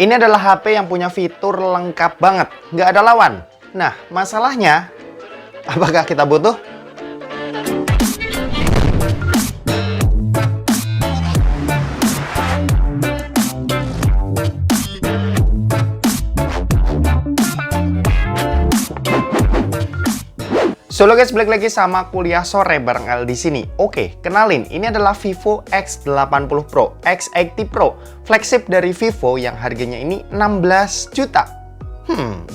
Ini adalah HP yang punya fitur lengkap banget, nggak ada lawan. Nah, masalahnya, apakah kita butuh? Halo guys, balik lagi sama kuliah sore bareng El di sini. Oke, kenalin, ini adalah Vivo X80 Pro, X80 Pro, flagship dari Vivo yang harganya ini 16 juta.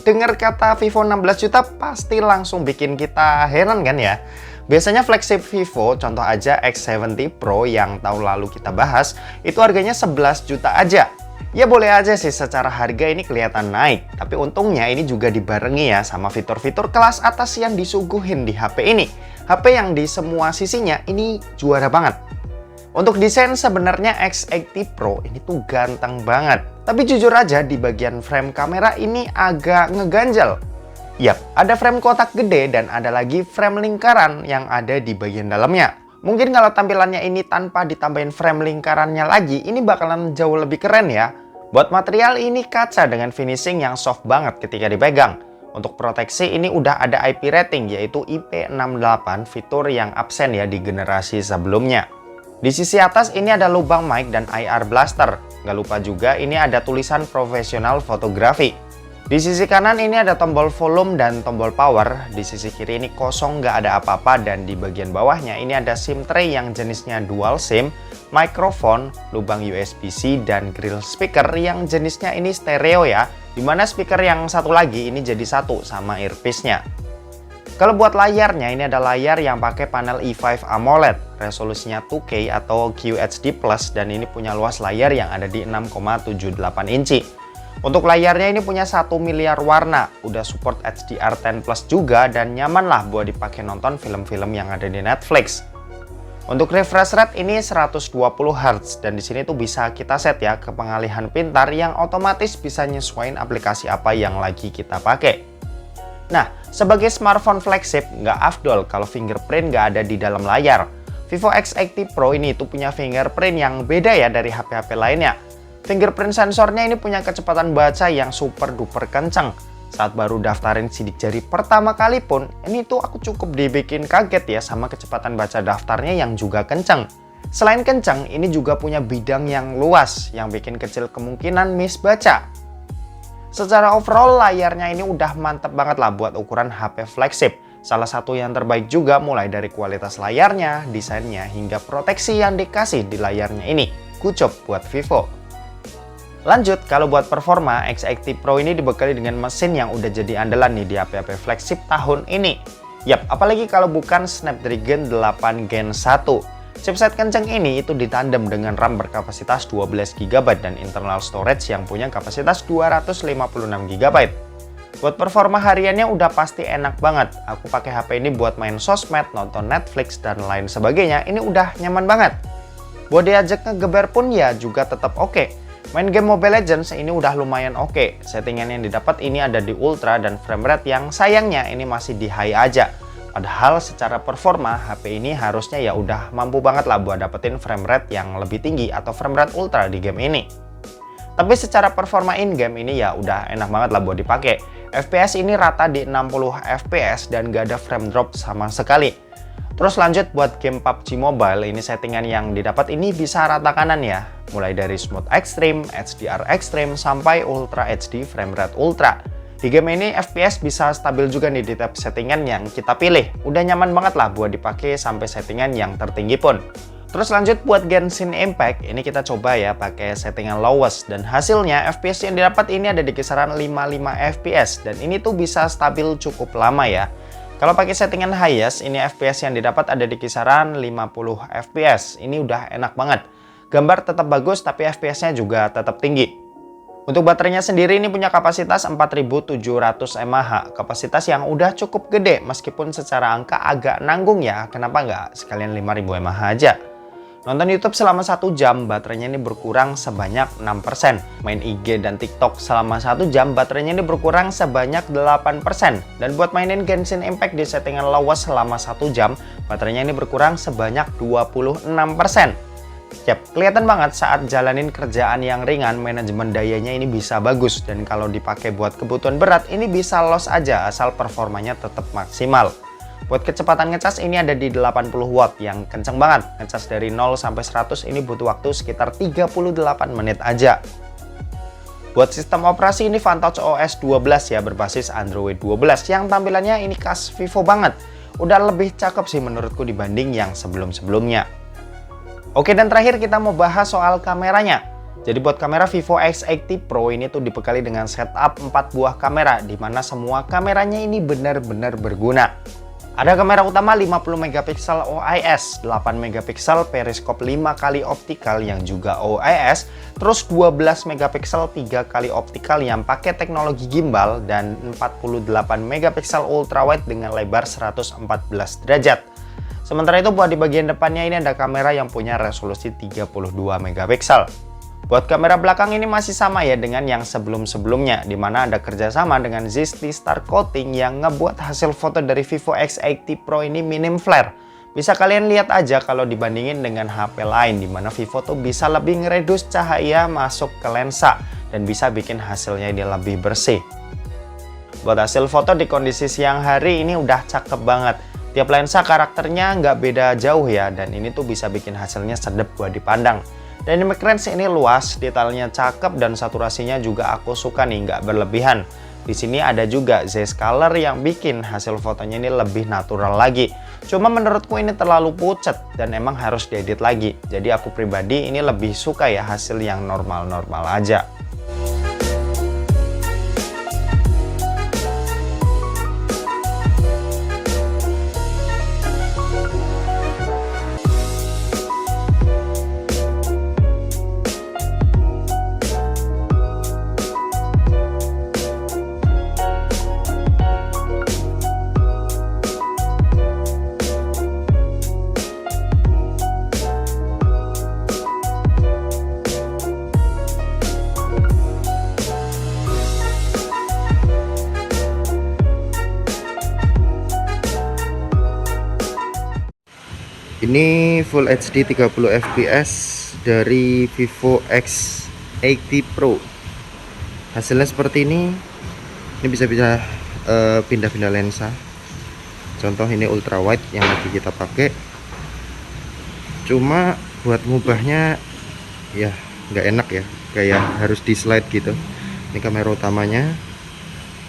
Dengar kata Vivo 16 juta pasti langsung bikin kita heran kan ya? Biasanya flagship Vivo, contoh aja X70 Pro yang tahun lalu kita bahas, itu harganya 11 juta aja. Ya boleh aja sih secara harga ini kelihatan naik, tapi untungnya ini juga dibarengi ya sama fitur-fitur kelas atas yang disuguhin di HP ini. HP yang di semua sisinya ini juara banget. Untuk desain sebenarnya X80 Pro ini tuh ganteng banget. Tapi jujur aja di bagian frame kamera ini agak ngeganjel. Yap, ada frame kotak gede dan ada lagi frame lingkaran yang ada di bagian dalamnya. Mungkin kalau tampilannya ini tanpa ditambahin frame lingkarannya lagi, ini bakalan jauh lebih keren ya. Buat material ini kaca dengan finishing yang soft banget ketika dipegang. Untuk proteksi ini udah ada IP rating yaitu IP68, fitur yang absen ya di generasi sebelumnya. Di sisi atas ini ada lubang mic dan IR blaster. Gak lupa juga ini ada tulisan profesional fotografi. Di sisi kanan ini ada tombol volume dan tombol power. Di sisi kiri ini kosong, nggak ada apa-apa. Dan di bagian bawahnya ini ada SIM tray yang jenisnya dual SIM, mikrofon, lubang USB-C, dan grill speaker yang jenisnya ini stereo ya. Dimana speaker yang satu lagi ini jadi satu sama earpiece-nya. Kalau buat layarnya ini ada layar yang pakai panel E5 AMOLED. Resolusinya 2K atau QHD+, dan ini punya luas layar yang ada di 6,78 inci. Untuk layarnya ini punya 1 miliar warna, udah support HDR10+ juga dan nyaman lah buat dipakai nonton film-film yang ada di Netflix. Untuk refresh rate ini 120 Hz dan di sini tuh bisa kita set ya ke pengalihan pintar yang otomatis bisa nyesuaiin aplikasi apa yang lagi kita pakai. Nah, sebagai smartphone flagship nggak afdol kalau fingerprint nggak ada di dalam layar. Vivo X80 Pro ini tuh punya fingerprint yang beda ya dari HP-HP lainnya. Fingerprint sensornya ini punya kecepatan baca yang super duper kencang. Saat baru daftarin sidik jari pertama kali pun, ini tuh aku cukup dibikin kaget ya sama kecepatan baca daftarnya yang juga kencang. Selain kencang, ini juga punya bidang yang luas yang bikin kecil kemungkinan miss baca. Secara overall layarnya ini udah mantep banget lah buat ukuran HP flagship. Salah satu yang terbaik juga mulai dari kualitas layarnya, desainnya, hingga proteksi yang dikasih di layarnya ini. Good job buat Vivo. Lanjut, kalau buat performa, X80 Pro ini dibekali dengan mesin yang udah jadi andalan nih di HP-HP flagship tahun ini. Yap, apalagi kalau bukan Snapdragon 8 Gen 1. Chipset kenceng ini itu ditandem dengan RAM berkapasitas 12 GB dan internal storage yang punya kapasitas 256 GB. Buat performa hariannya udah pasti enak banget. Aku pakai HP ini buat main sosmed, nonton Netflix, dan lain sebagainya. Ini udah nyaman banget. Buat diajak ngegeber pun ya juga tetap oke. Main game Mobile Legends ini udah lumayan oke. Settingan yang didapat ini ada di Ultra dan frame rate yang sayangnya ini masih di high aja. Padahal secara performa HP ini harusnya ya udah mampu banget lah buat dapetin frame rate yang lebih tinggi atau frame rate Ultra di game ini. Tapi secara performa in-game ini ya udah enak banget lah buat dipakai. FPS ini rata di 60 FPS dan gak ada frame drop sama sekali. Terus lanjut buat game PUBG Mobile, ini settingan yang didapat ini bisa rata kanan ya. Mulai dari Smooth Extreme, HDR Extreme, sampai Ultra HD Frame Rate Ultra. Di game ini FPS bisa stabil juga nih di tab settingan yang kita pilih. Udah nyaman banget lah buat dipakai sampai settingan yang tertinggi pun. Terus lanjut buat Genshin Impact, ini kita coba ya pakai settingan lowest. Dan hasilnya FPS yang didapat ini ada di kisaran 55 FPS. Dan ini tuh bisa stabil cukup lama ya. Kalau pakai settingan highest, ini FPS yang didapat ada di kisaran 50 FPS. Ini udah enak banget. Gambar tetap bagus, tapi FPS-nya juga tetap tinggi. Untuk baterainya sendiri ini punya kapasitas 4700 mAh. Kapasitas yang udah cukup gede, meskipun secara angka agak nanggung ya. Kenapa nggak sekalian 5000 mAh aja? Nonton YouTube selama 1 jam, baterainya ini berkurang sebanyak 6%. Main IG dan TikTok selama 1 jam, baterainya ini berkurang sebanyak 8%. Dan buat mainin Genshin Impact di settingan lowest selama 1 jam, baterainya ini berkurang sebanyak 26%. Yap, kelihatan banget saat jalanin kerjaan yang ringan, manajemen dayanya ini bisa bagus. Dan kalau dipakai buat kebutuhan berat, ini bisa los aja asal performanya tetap maksimal. Buat kecepatan ngecas ini ada di 80 watt yang kenceng banget. Ngecas dari 0 sampai 100 ini butuh waktu sekitar 38 menit aja. Buat sistem operasi ini Vantage OS 12 ya, berbasis Android 12 yang tampilannya ini khas Vivo banget. Udah lebih cakep sih menurutku dibanding yang sebelum-sebelumnya. Oke, dan terakhir kita mau bahas soal kameranya. Jadi buat kamera Vivo X80 Pro ini tuh dibekali dengan setup 4 buah kamera, dimana semua kameranya ini benar-benar berguna. Ada kamera utama 50 megapiksel OIS, 8 megapiksel periskop 5 kali optikal yang juga OIS, terus 12 megapiksel 3 kali optikal yang pakai teknologi gimbal, dan 48 megapiksel ultrawide dengan lebar 114 derajat. Sementara itu buat di bagian depannya ini ada kamera yang punya resolusi 32 megapiksel. Buat kamera belakang ini masih sama ya dengan yang sebelum-sebelumnya, dimana ada kerjasama dengan Zesty Star Coating yang ngebuat hasil foto dari Vivo X80 Pro ini minim flare. Bisa kalian lihat aja kalau dibandingin dengan HP lain, dimana Vivo tuh bisa lebih ngeredus cahaya masuk ke lensa dan bisa bikin hasilnya ini lebih bersih. Buat hasil foto di kondisi siang hari ini udah cakep banget. Tiap lensa karakternya nggak beda jauh ya, dan ini tuh bisa bikin hasilnya sedep buat dipandang. Dynamic range ini luas, detailnya cakep, dan saturasinya juga aku suka nih, nggak berlebihan. Di sini ada juga Z-Color yang bikin hasil fotonya ini lebih natural lagi. Cuma menurutku ini terlalu pucat dan emang harus diedit lagi. Jadi aku pribadi ini lebih suka ya hasil yang normal-normal aja. Ini Full HD 30 fps dari Vivo X80 Pro. Hasilnya seperti ini. Ini bisa pindah-pindah lensa. Contoh ini ultra wide yang lagi kita pakai. Cuma buat ngubahnya ya nggak enak ya, kayak harus di slide gitu. Ini kamera utamanya.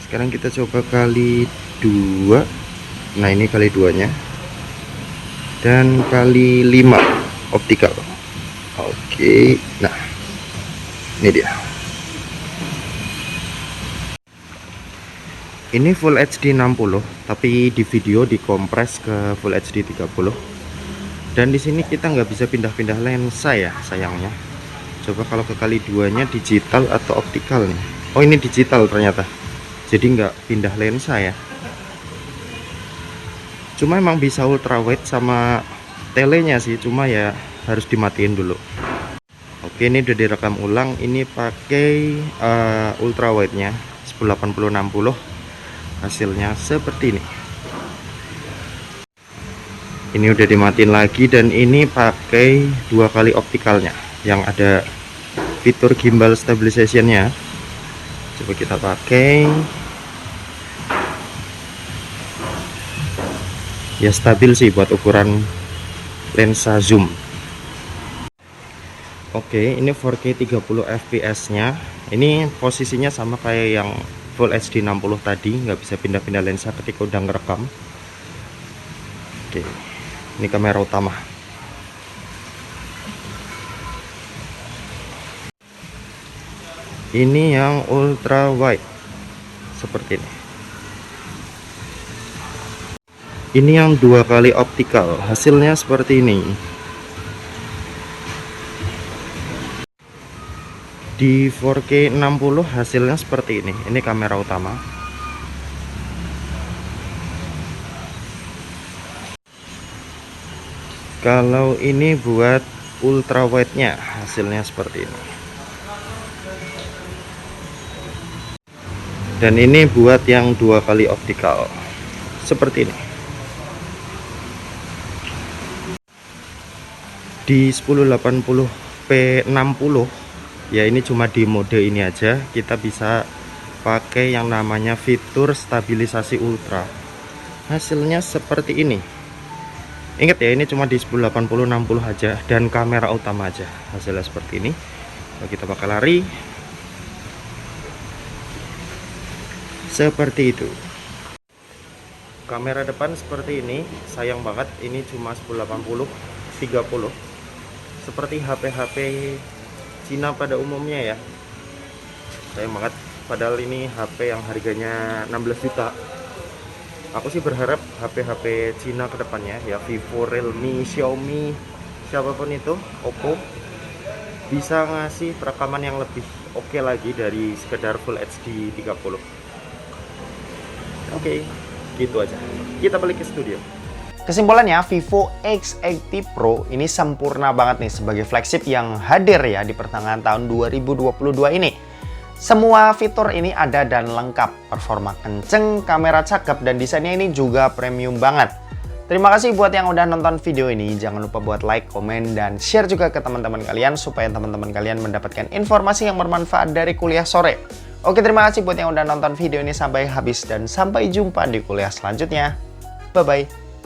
Sekarang kita coba kali 2. Nah, ini kali 2-nya. Dan kali 5 optikal. Oke, nah ini dia. Ini Full HD 60, tapi di video dikompres ke Full HD 30. Dan di sini kita nggak bisa pindah-pindah lensa ya, sayangnya. Coba kalau ke kali 2-nya digital atau optikal nih. Oh, ini digital ternyata. Jadi nggak pindah lensa ya. Cuma emang bisa ultrawide sama telenya sih, cuma ya harus dimatiin dulu. Oke, ini udah direkam ulang. Ini pakai ultrawide nya 1080-60. Hasilnya seperti ini. Ini udah dimatiin lagi, dan ini pakai 2 kali optikalnya yang ada fitur gimbal stabilization nya. Coba kita pakai. Ya stabil sih buat ukuran lensa zoom. Oke, ini 4K 30 fps nya. Ini posisinya sama kayak yang Full HD 60 tadi, nggak bisa pindah-pindah lensa ketika udah ngerekam. Oke, ini kamera utama. Ini yang ultra wide seperti ini. Ini yang 2 kali optikal, hasilnya seperti ini. Di 4K 60 hasilnya seperti ini. Ini kamera utama. Kalau ini buat ultra wide nya hasilnya seperti ini. Dan ini buat yang 2 kali optikal seperti ini. di 1080p 60 ya. Ini cuma di mode ini aja, kita bisa pakai yang namanya fitur stabilisasi ultra. Hasilnya seperti ini. Ingat ya, ini cuma di 1080 60 aja dan kamera utama aja. Hasilnya seperti ini. Kalau kita pakai lari seperti itu. Kamera depan seperti ini. Sayang banget ini cuma 1080 30. Seperti HP-HP Cina pada umumnya ya. Sayang banget, padahal ini HP yang harganya 16 juta. Aku sih berharap HP-HP Cina kedepannya ya, Vivo, Realme, Xiaomi, siapapun itu, Oppo, bisa ngasih perekaman yang lebih oke lagi dari sekedar Full HD 30. Oke, gitu aja. Kita balik ke studio. Kesimpulannya, Vivo X80 Pro ini sempurna banget nih sebagai flagship yang hadir ya di pertengahan tahun 2022 ini. Semua fitur ini ada dan lengkap, performa kenceng, kamera cakep, dan desainnya ini juga premium banget. Terima kasih buat yang udah nonton video ini. Jangan lupa buat like, komen, dan share juga ke teman-teman kalian supaya teman-teman kalian mendapatkan informasi yang bermanfaat dari kuliah sore. Oke, terima kasih buat yang udah nonton video ini sampai habis dan sampai jumpa di kuliah selanjutnya. Bye-bye.